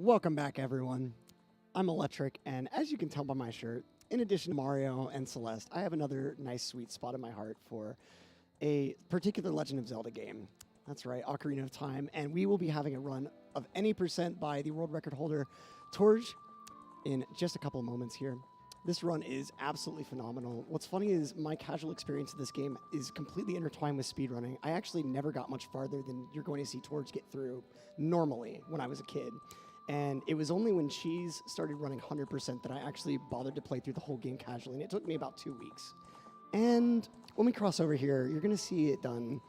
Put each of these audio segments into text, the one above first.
Welcome back, everyone. I'm Electric, and as you can tell by my shirt, in addition to Mario and Celeste, I have another nice sweet spot in my heart for a particular Legend of Zelda game. That's right, Ocarina of Time, and we will be having a run of any percent by the world record holder, Torje, in just a couple of moments here. This run is absolutely phenomenal. What's funny is my casual experience of this game is completely intertwined with speedrunning. I actually never got much farther than you're going to see Torje get through normally when I was a kid. And it was only when Cheese started running 100% that I actually bothered to play through the whole game casually, and it took me about 2 weeks. And when we cross over here, you're going to see it done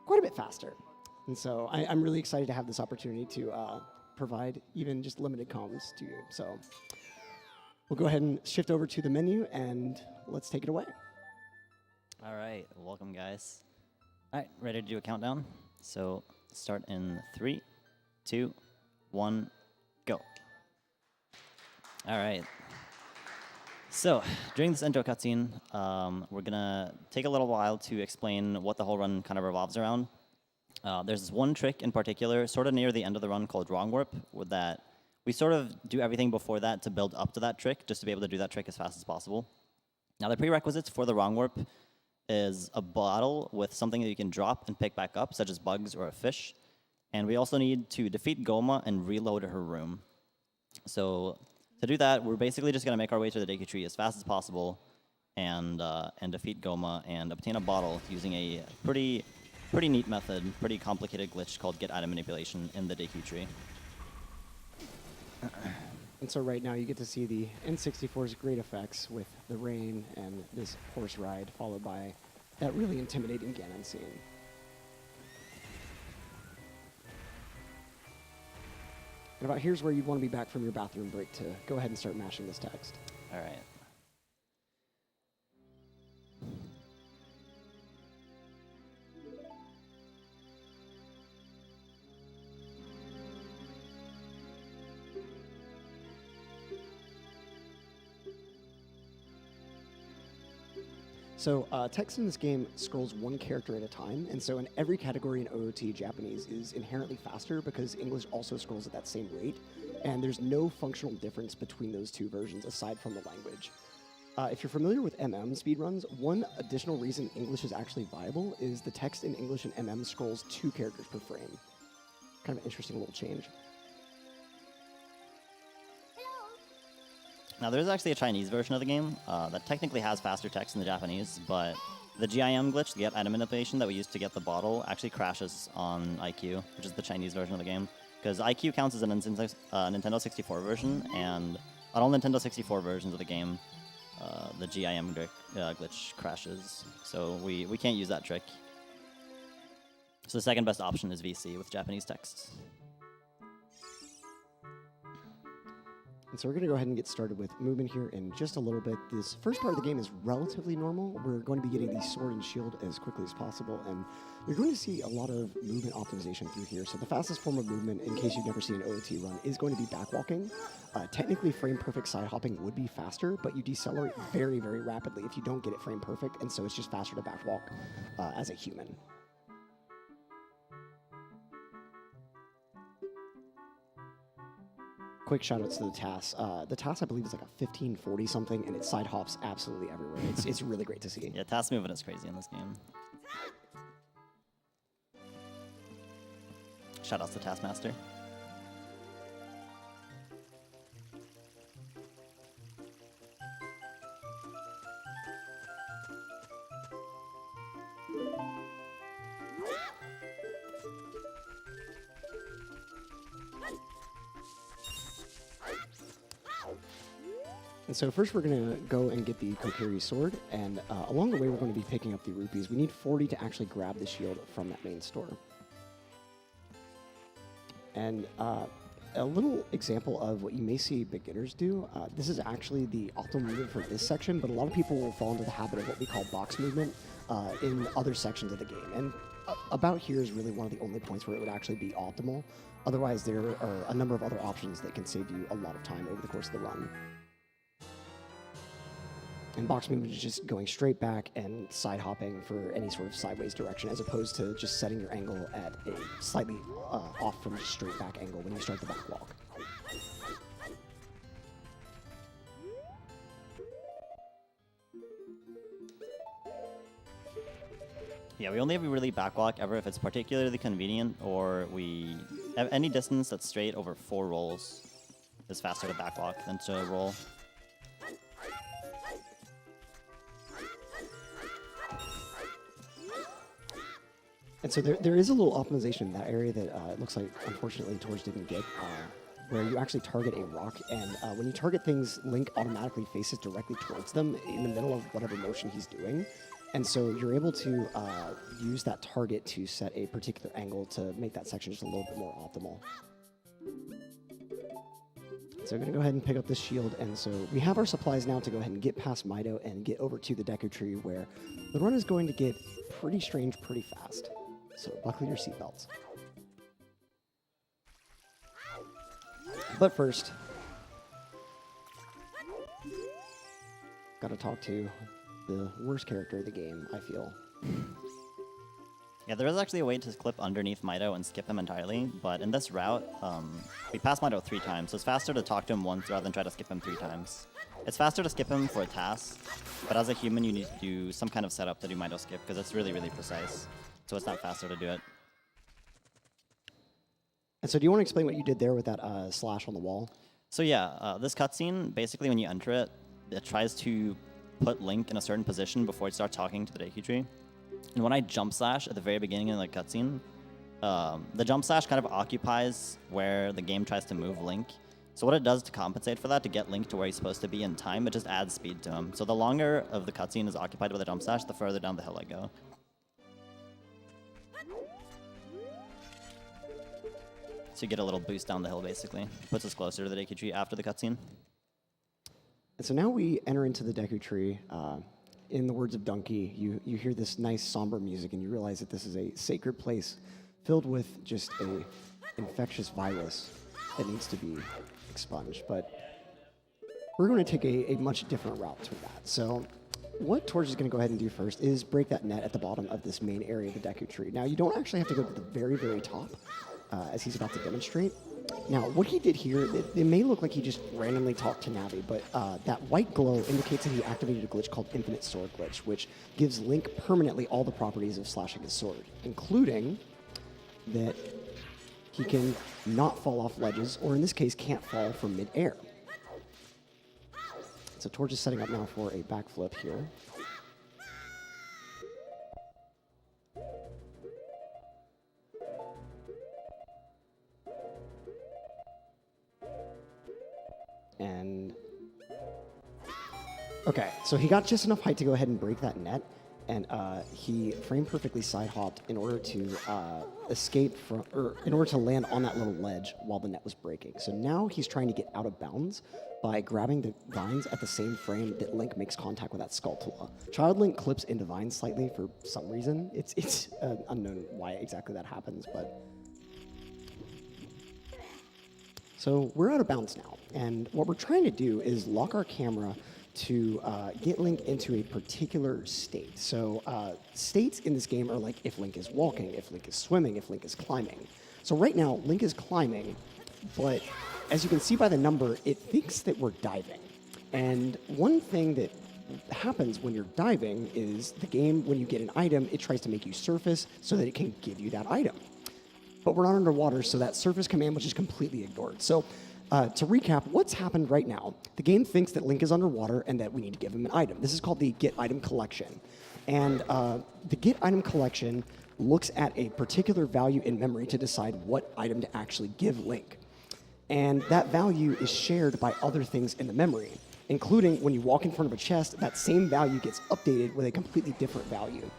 quite a bit faster. And so I'm really excited to have this opportunity to provide even just limited comms to you. So we'll go ahead and shift over to the menu, and let's take it away. All right, welcome, guys. All right, ready to do a countdown? So start in 3, 2, 1, go. All right. So during this intro cutscene, we're gonna take a little while to explain what the whole run kind of revolves around. There's this one trick in particular, sort of near the end of the run, called Wrong Warp, with that we sort of do everything before that to build up to that trick, just to be able to do that trick as fast as possible. Now, the prerequisites for the Wrong Warp is a bottle with something that you can drop and pick back up, such as bugs or a fish. And we also need to defeat Goma and reload her room. So to do that, we're basically just going to make our way to the Deku Tree as fast as possible and defeat Goma and obtain a bottle using a pretty neat method, pretty complicated glitch called Get Item Manipulation in the Deku Tree. And so right now you get to see the N64's great effects with the rain and this horse ride, followed by that really intimidating Ganon scene. And about here's where you'd want to be back from your bathroom break to go ahead and start mashing this text. All right. So text in this game scrolls one character at a time, and so in every category in OOT, Japanese is inherently faster because English also scrolls at that same rate, and there's no functional difference between those two versions aside from the language. If you're familiar with speedruns, one additional reason English is actually viable is the text in English and scrolls 2 characters per frame. Kind of an interesting little change. Now, there's actually a Chinese version of the game that technically has faster text than the Japanese, but the GIM glitch, the Get Item Manipulation that we used to get the bottle, actually crashes on IQ, which is the Chinese version of the game. Because IQ counts as a Nintendo 64 version, and on all Nintendo 64 versions of the game, the GIM glitch crashes. So we can't use that trick. So the second best option is VC with Japanese text. And so we're going to go ahead and get started with movement here in just a little bit. This first part of the game is relatively normal. We're going to be getting the sword and shield as quickly as possible, and you're going to see a lot of movement optimization through here. So the fastest form of movement, in case you've never seen an OOT run, is going to be backwalking. Technically, frame-perfect side hopping would be faster, but you decelerate very, very rapidly if you don't get it frame-perfect, and so it's just faster to backwalk as a human. Quick shout-outs to the TAS. The TAS, I believe, is like a 1540 something, and it side hops absolutely everywhere. It's really great to see. Yeah, TAS movement is crazy in this game. Shoutouts to Taskmaster. And so first we're going to go and get the Kokiri Sword, and along the way we're going to be picking up the rupees. We need 40 to actually grab the shield from that main store. And a little example of what you may see beginners do, this is actually the optimal movement for this section, but a lot of people will fall into the habit of what we call box movement in other sections of the game. And about here is really one of the only points where it would actually be optimal. Otherwise, there are a number of other options that can save you a lot of time over the course of the run. And box movement is just going straight back and side hopping for any sort of sideways direction, as opposed to just setting your angle at a slightly off from a straight back angle when you start the back walk. Yeah, we only ever really backwalk ever if it's particularly convenient, or we have any distance that's straight over 4 rolls is faster to backwalk than to roll. And so there is a little optimization in that area that it looks like, unfortunately, Torje didn't get, where you actually target a rock, and when you target things, Link automatically faces directly towards them in the middle of whatever motion he's doing. And so you're able to use that target to set a particular angle to make that section just a little bit more optimal. So we're going to go ahead and pick up this shield, and so we have our supplies now to go ahead and get past Mido and get over to the Deku Tree, where the run is going to get pretty strange pretty fast. So buckle your seatbelts. But first, gotta talk to the worst character of the game, I feel. Yeah, there is actually a way to clip underneath Mido and skip him entirely, but in this route, we passed Mido 3 times, so it's faster to talk to him once rather than try to skip him 3 times. It's faster to skip him for a task, but as a human you need to do some kind of setup to do Mido skip, because it's really, really precise. So it's not faster to do it. And so do you want to explain what you did there with that slash on the wall? So yeah, this cutscene, basically when you enter it, it tries to put Link in a certain position before it starts talking to the Deku Tree. And when I jump slash at the very beginning of the cutscene, the jump slash kind of occupies where the game tries to move Link. So what it does to compensate for that, to get Link to where he's supposed to be in time, it just adds speed to him. So the longer of the cutscene is occupied with a jump slash, the further down the hill I go. So you get a little boost down the hill, basically. Puts us closer to the Deku Tree after the cutscene. And so now we enter into the Deku Tree. In the words of Donkey, you hear this nice somber music, and you realize that this is a sacred place filled with just a infectious virus that needs to be expunged. But we're going to take a much different route to that. So what Torje is going to go ahead and do first is break that net at the bottom of this main area of the Deku Tree. Now, you don't actually have to go to the very, very top, as he's about to demonstrate. Now, what he did here, it may look like he just randomly talked to Navi, but that white glow indicates that he activated a glitch called Infinite Sword Glitch, which gives Link permanently all the properties of slashing his sword, including that he can not fall off ledges, or in this case, can't fall from mid-air. So Torje is setting up now for a backflip here. And okay, so he got just enough height to go ahead and break that net, and he frame perfectly side hopped in order to escape from, or in order to land on that little ledge while the net was breaking. So now he's trying to get out of bounds by grabbing the vines at the same frame that Link makes contact with that Skulltula. Child Link clips into vines slightly for some reason. It's unknown why exactly that happens, but. So we're out of bounds now, and what we're trying to do is lock our camera to get Link into a particular state. So states in this game are like if Link is walking, if Link is swimming, if Link is climbing. So right now, Link is climbing, but as you can see by the number, it thinks that we're diving. And one thing that happens when you're diving is the game, when you get an item, it tries to make you surface so that it can give you that item. But we're not underwater, so that surface command was just completely ignored. So to recap, what's happened right now, the game thinks that Link is underwater and that we need to give him an item. This is called the Get Item Collection. And the Get Item Collection looks at a particular value in memory to decide what item to actually give Link. And that value is shared by other things in the memory, including when you walk in front of a chest, that same value gets updated with a completely different value.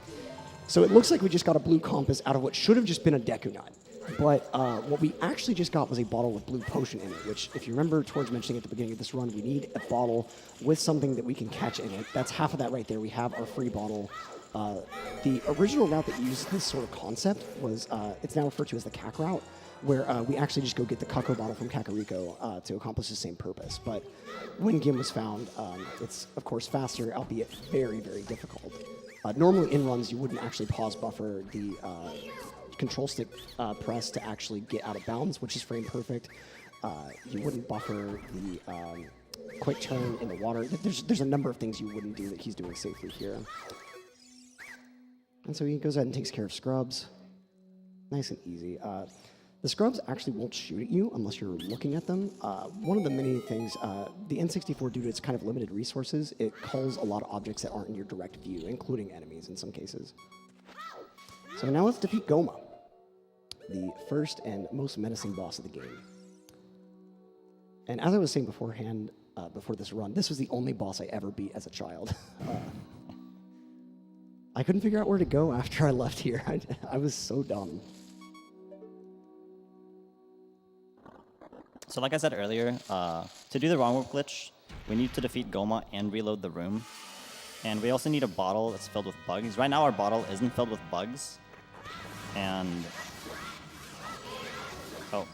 So it looks like we just got a blue compass out of what should have just been a Deku Nut. But what we actually just got was a bottle with blue potion in it, which, if you remember Torje mentioning at the beginning of this run, we need a bottle with something that we can catch in it. That's half of that right there. We have our free bottle. The original route that used this sort of concept was, it's now referred to as the Cac route, where we actually just go get the Cuckoo bottle from Kakariko to accomplish the same purpose. But when Gim was found, it's, of course, faster, albeit very, very difficult. Normally in runs, you wouldn't actually pause buffer the control stick press to actually get out of bounds, which is frame perfect. You wouldn't buffer the quick turn in the water. There's a number of things you wouldn't do that he's doing safely here. And so he goes ahead and takes care of scrubs. Nice and easy. The scrubs actually won't shoot at you unless you're looking at them. One of the many things, the N64, due to its kind of limited resources, it calls a lot of objects that aren't in your direct view, including enemies in some cases. So now let's defeat Goma, the first and most menacing boss of the game. And as I was saying beforehand, before this run, this was the only boss I ever beat as a child. I couldn't figure out where to go after I left here. I was so dumb. So like I said earlier, to do the wrong warp glitch, we need to defeat Goma and reload the room. And we also need a bottle that's filled with bugs. Right now our bottle isn't filled with bugs. And... oh.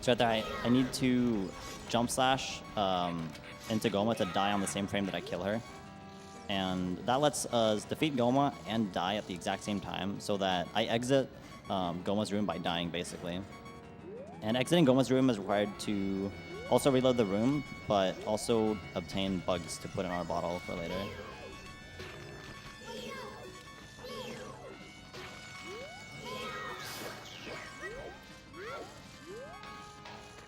So right there, I need to jump slash into Goma to die on the same frame that I kill her. And that lets us defeat Goma and die at the exact same time, so that I exit Goma's room by dying, basically. And exiting Goma's room is required to also reload the room, but also obtain bugs to put in our bottle for later.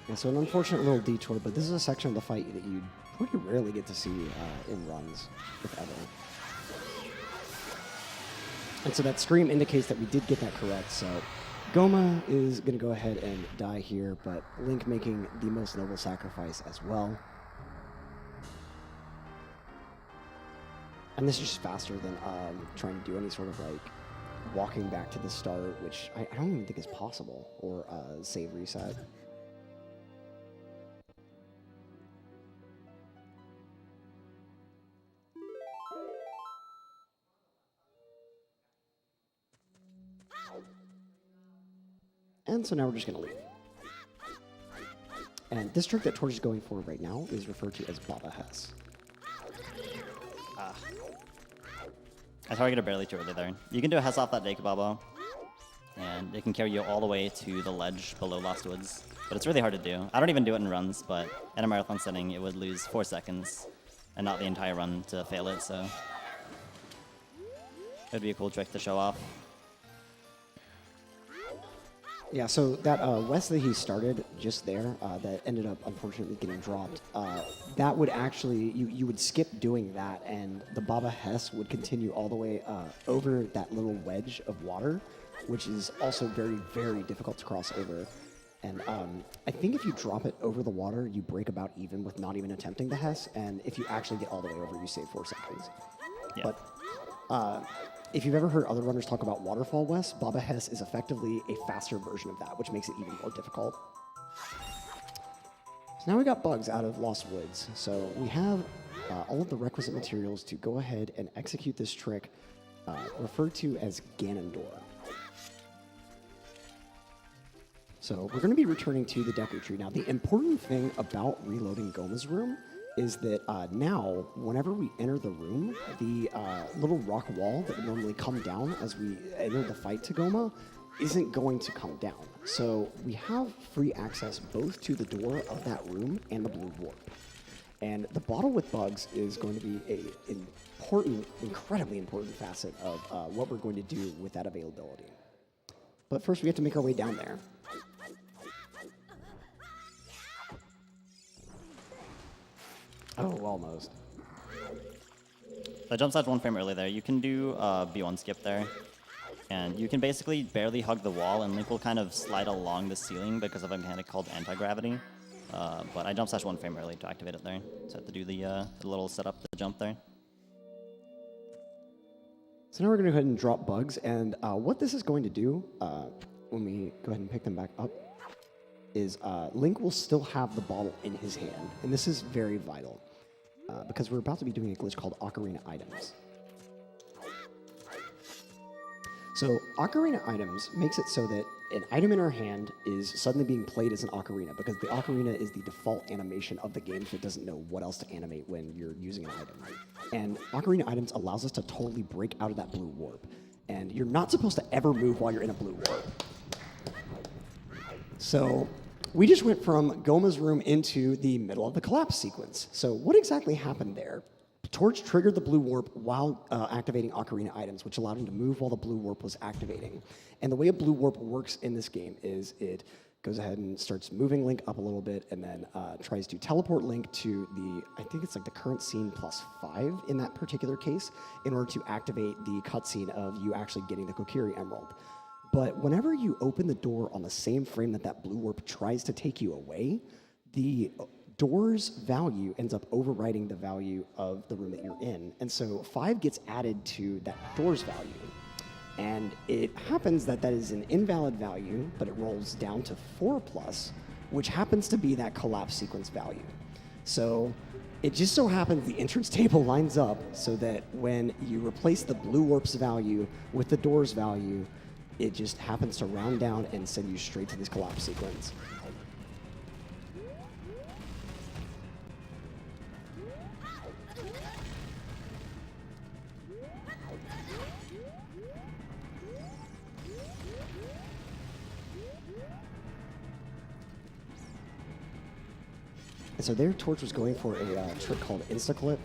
Yeah, so an unfortunate little detour, but this is a section of the fight that you pretty rarely get to see in runs, if ever. And so that scream indicates that we did get that correct, so Goma is going to go ahead and die here, but Link making the most noble sacrifice as well. And this is just faster than trying to do any sort of like walking back to the start, which I don't even think is possible, or save reset. And so now we're just going to leave. And this trick that Torje is going for right now is referred to as Baba Hess. I targeted barely too early there. You can do a Hess off that Dake Baba, and it can carry you all the way to the ledge below Lost Woods. But it's really hard to do. I don't even do it in runs, but in a marathon setting, it would lose 4 seconds, and not the entire run to fail it, so it would be a cool trick to show off. Yeah, so that West that he started just there, that ended up unfortunately getting dropped, that would actually, you would skip doing that, and the Baba Hess would continue all the way over that little wedge of water, which is also very, very difficult to cross over. And I think if you drop it over the water, you break about even with not even attempting the Hess, and if you actually get all the way over, you save 4 seconds. Yeah. But if you've ever heard other runners talk about Waterfall West, Baba Hess is effectively a faster version of that, which makes it even more difficult. So now we got bugs out of Lost Woods. So we have all of the requisite materials to go ahead and execute this trick, referred to as Ganondorf. So we're going to be returning to the Deku Tree. Now, the important thing about reloading Goma's room is that now, whenever we enter the room, the little rock wall that would normally come down as we enter the fight to Goma isn't going to come down. So we have free access both to the door of that room and the blue warp. And the bottle with bugs is going to be an important, incredibly important facet of what we're going to do with that availability. But first, we have to make our way down there. Oh, almost. I jump slash 1 frame early there. You can do B1 skip there. And you can basically barely hug the wall, and Link will kind of slide along the ceiling because of a mechanic called anti-gravity. But I jump slash 1 frame early to activate it there. So I have to do the little setup, the jump there. So now we're going to go ahead and drop bugs, and what this is going to do, when we go ahead and pick them back up, is Link will still have the bottle in his hand, and this is very vital, because we're about to be doing a glitch called Ocarina Items. So Ocarina Items makes it so that an item in our hand is suddenly being played as an ocarina, because the ocarina is the default animation of the game, so it doesn't know what else to animate when you're using an item. And Ocarina Items allows us to totally break out of that blue warp. And you're not supposed to ever move while you're in a blue warp. So we just went from Goma's room into the middle of the collapse sequence. So what exactly happened there? Torje triggered the blue warp while activating Ocarina items, which allowed him to move while the blue warp was activating. And the way a blue warp works in this game is it goes ahead and starts moving Link up a little bit, and then tries to teleport Link to I think it's like the current scene +5 in that particular case, in order to activate the cutscene of you actually getting the Kokiri Emerald. But whenever you open the door on the same frame that blue warp tries to take you away, the door's value ends up overriding the value of the room that you're in. And so 5 gets added to that door's value. And it happens that is an invalid value, but it rolls down to 4+, which happens to be that collapse sequence value. So it just so happens the entrance table lines up so that when you replace the blue warp's value with the door's value, it just happens to round down and send you straight to this collapse sequence. And so there, Torje was going for a trick called Instaclip.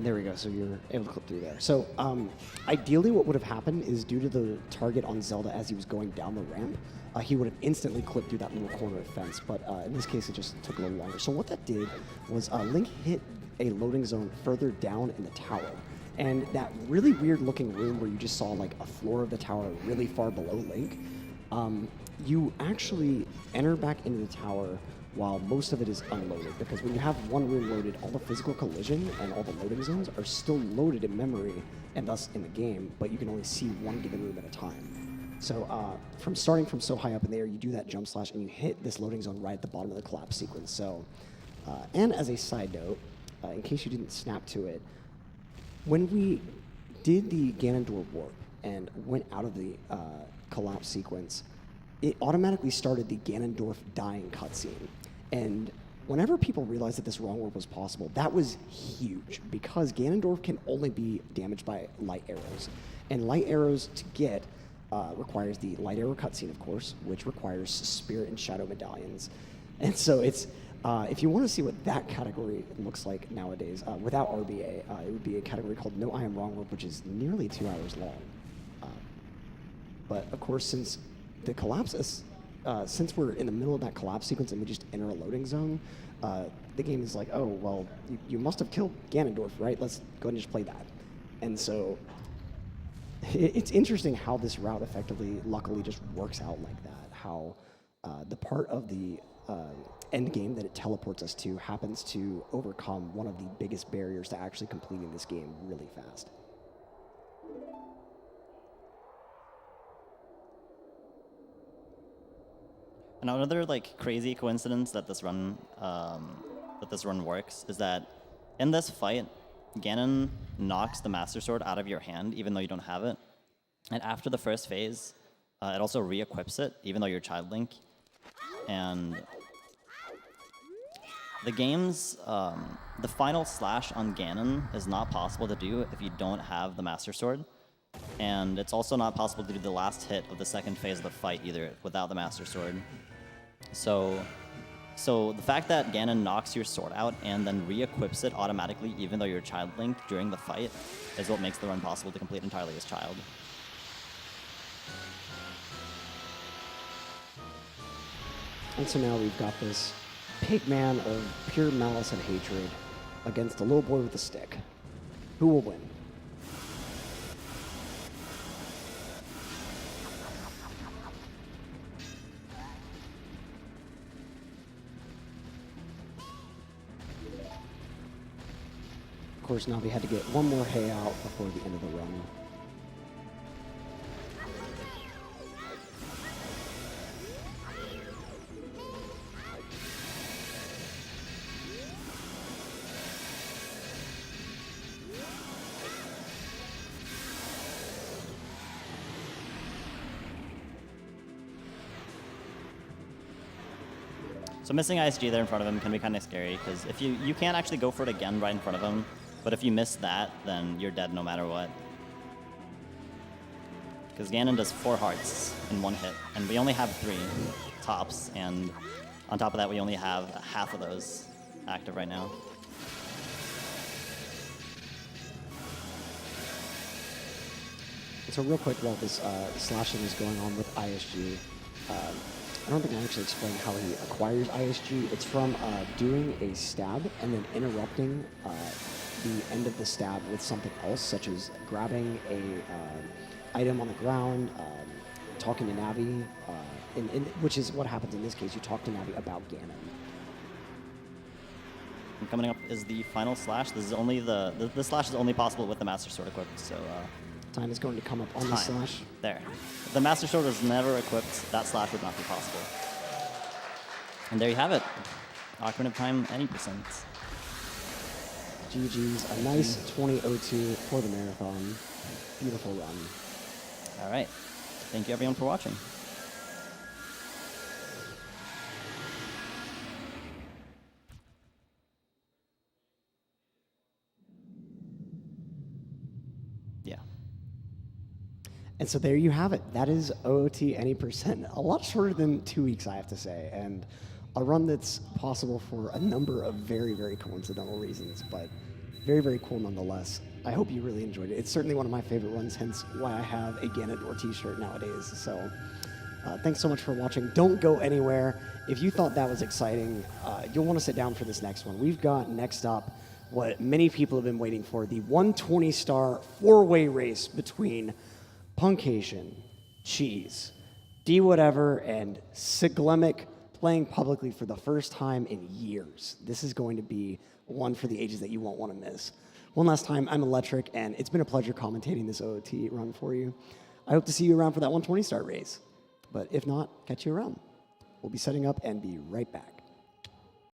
There we go, so you're able to clip through there. So ideally what would have happened is, due to the target on Zelda as he was going down the ramp, he would have instantly clipped through that little corner of fence, but in this case it just took a little longer. So what that did was Link hit a loading zone further down in the tower, and that really weird looking room where you just saw like a floor of the tower really far below Link, you actually enter back into the tower while most of it is unloaded, because when you have one room loaded, all the physical collision and all the loading zones are still loaded in memory and thus in the game, but you can only see one given room at a time. So from starting from so high up in the air, you do that jump slash and you hit this loading zone right at the bottom of the collapse sequence. So, and as a side note, in case you didn't snap to it, when we did the Ganondorf warp and went out of the collapse sequence, it automatically started the Ganondorf dying cutscene. And whenever people realized that this wrong warp was possible, that was huge, because Ganondorf can only be damaged by light arrows. And light arrows to get requires the light arrow cutscene, of course, which requires spirit and shadow medallions. And so it's, if you want to see what that category looks like nowadays, without RBA, it would be a category called No I Am Wrong Warp, which is nearly 2 hours long. But of course, since the collapse is, since we're in the middle of that collapse sequence and we just enter a loading zone, the game is like, oh, well, you must have killed Ganondorf, right? Let's go ahead and just play that. And so it's interesting how this route effectively, luckily, just works out like that, how the part of the end game that it teleports us to happens to overcome one of the biggest barriers to actually completing this game really fast. And another like crazy coincidence that this run works is that in this fight, Ganon knocks the Master Sword out of your hand, even though you don't have it. And after the first phase, it also re-equips it, even though you're Child Link. And the game's the final slash on Ganon is not possible to do if you don't have the Master Sword. And it's also not possible to do the last hit of the second phase of the fight either without the Master Sword. So the fact that Ganon knocks your sword out and then re-equips it automatically, even though you're Child Link during the fight, is what makes the run possible to complete entirely as Child. And so now we've got this pig man of pure malice and hatred against a little boy with a stick. Who will win? Of course, now we had to get one more hay out before the end of the run. So missing ISG there in front of him can be kind of scary, because if you can't actually go for it again right in front of him, but if you miss that, then you're dead no matter what. Because Ganon does 4 hearts in 1 hit, and we only have 3 tops, and on top of that, we only have half of those active right now. So real quick, while this slashing is going on with ISG, I don't think I actually explained how he acquires ISG. It's from doing a stab and then interrupting the end of the stab with something else, such as grabbing a item on the ground, talking to Navi, which is what happens in this case. You talk to Navi about Ganon. And coming up is the final slash. This is only the slash is only possible with the Master Sword equipped. So Time is going to come up on the slash. There. If the Master Sword was never equipped, that slash would not be possible. And there you have it. Ocarina of Time, any percent. GG's, a nice 20:02 for the marathon. Beautiful run. All right. Thank you, everyone, for watching. Yeah. And so there you have it. That is OOT any percent. A lot shorter than 2 weeks, I have to say. And a run that's possible for a number of very, very coincidental reasons, but very, very cool nonetheless. I hope you really enjoyed it. It's certainly one of my favorite runs, hence why I have a Ganondorf t-shirt nowadays. So thanks so much for watching. Don't go anywhere. If you thought that was exciting, you'll want to sit down for this next one. We've got next up what many people have been waiting for, the 120-star 4-way race between Punkation, Cheese, D Whatever, and Siglemic playing publicly for the first time in years. This is going to be one for the ages that you won't want to miss. One last time, I'm Electric, and it's been a pleasure commentating this OOT run for you. I hope to see you around for that 120-star race. But if not, catch you around. We'll be setting up and be right back.